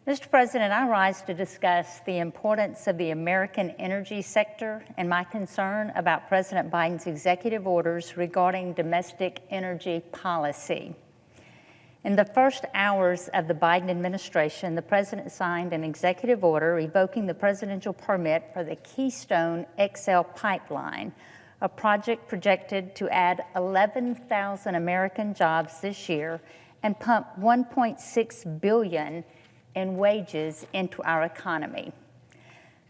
Mr. President, I rise to discuss the importance of the American energy sector and my concern about President Biden's executive orders regarding domestic energy policy. In the first hours of the Biden administration, the President signed an executive order revoking the presidential permit for the Keystone XL pipeline, a project projected to add 11,000 American jobs this year and pump $1.6 billion in wages into our economy.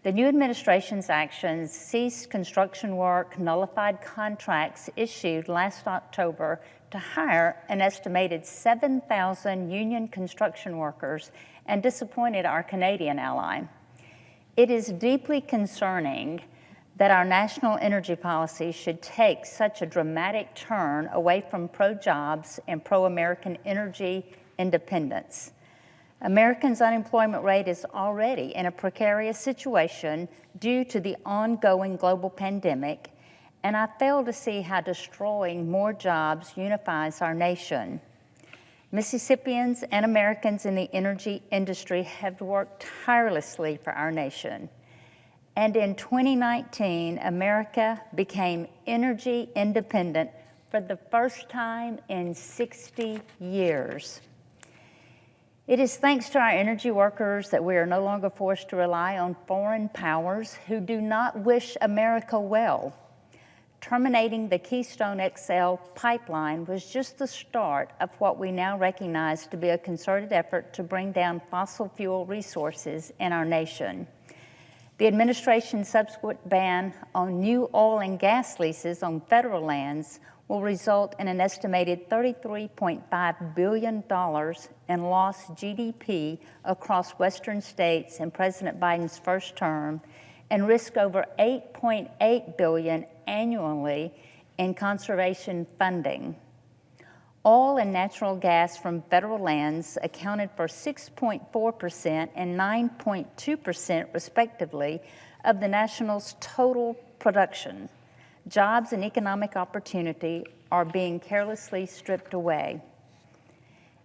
The new administration's actions ceased construction work, nullified contracts issued last October to hire an estimated 7,000 union construction workers, and disappointed our Canadian ally. It is deeply concerning that our national energy policy should take such a dramatic turn away from pro-jobs and pro-American energy independence. Americans' unemployment rate is already in a precarious situation due to the ongoing global pandemic, and I fail to see how destroying more jobs unifies our nation. Mississippians and Americans in the energy industry have worked tirelessly for our nation. And in 2019, America became energy independent for the first time in 60 years. It is thanks to our energy workers that we are no longer forced to rely on foreign powers who do not wish America well. Terminating the Keystone XL pipeline was just the start of what we now recognize to be a concerted effort to bring down fossil fuel resources in our nation. The administration's subsequent ban on new oil and gas leases on federal lands will result in an estimated $33.5 billion in lost GDP across Western states in President Biden's first term, and risk over $8.8 billion annually in conservation funding. Oil and natural gas from federal lands accounted for 6.4% and 9.2% respectively of the national's total production. Jobs and economic opportunity are being carelessly stripped away.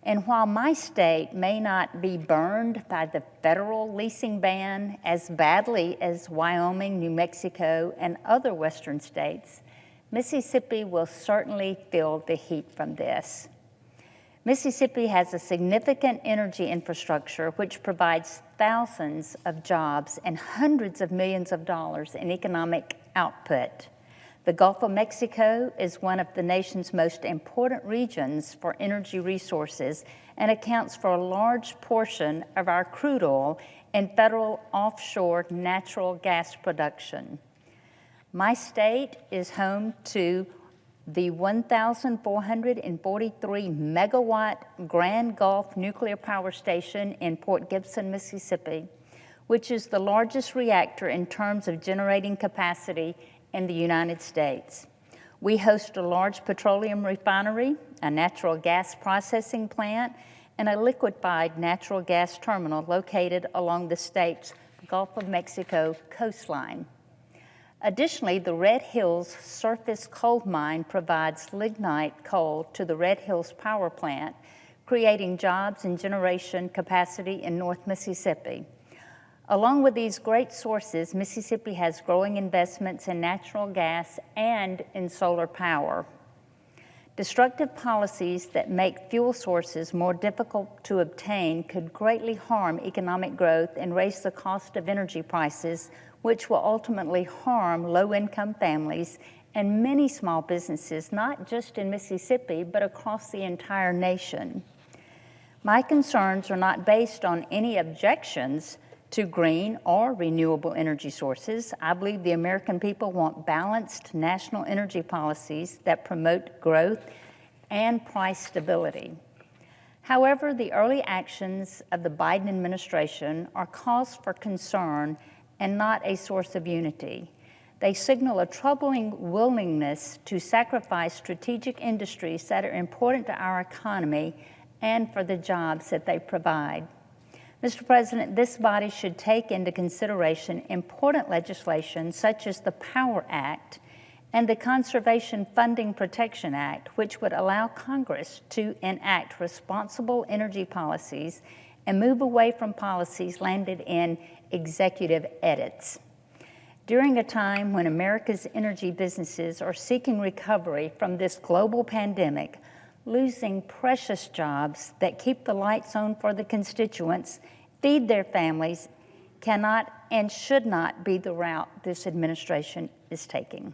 And while my state may not be burned by the federal leasing ban as badly as Wyoming, New Mexico, and other western states, Mississippi will certainly feel the heat from this. Mississippi has a significant energy infrastructure which provides thousands of jobs and hundreds of millions of dollars in economic output. The Gulf of Mexico is one of the nation's most important regions for energy resources and accounts for a large portion of our crude oil and federal offshore natural gas production. My state is home to the 1,443 megawatt Grand Gulf Nuclear Power Station in Port Gibson, Mississippi, which is the largest reactor in terms of generating capacity in the United States. We host a large petroleum refinery, a natural gas processing plant, and a liquefied natural gas terminal located along the state's Gulf of Mexico coastline. Additionally, the Red Hills surface coal mine provides lignite coal to the Red Hills power plant, creating jobs and generation capacity in North Mississippi. Along with these great sources, Mississippi has growing investments in natural gas and in solar power. Destructive policies that make fuel sources more difficult to obtain could greatly harm economic growth and raise the cost of energy prices, which will ultimately harm low-income families and many small businesses, not just in Mississippi, but across the entire nation. My concerns are not based on any objections to green or renewable energy sources. I believe the American people want balanced national energy policies that promote growth and price stability. However, the early actions of the Biden administration are cause for concern and not a source of unity. They signal a troubling willingness to sacrifice strategic industries that are important to our economy and for the jobs that they provide. Mr. President, this body should take into consideration important legislation such as the POWER Act and the Conservation Funding Protection Act, which would allow Congress to enact responsible energy policies and move away from policies landed in executive edits. During a time when America's energy businesses are seeking recovery from this global pandemic, losing precious jobs that keep the lights on for the constituents, feed their families, cannot and should not be the route this administration is taking.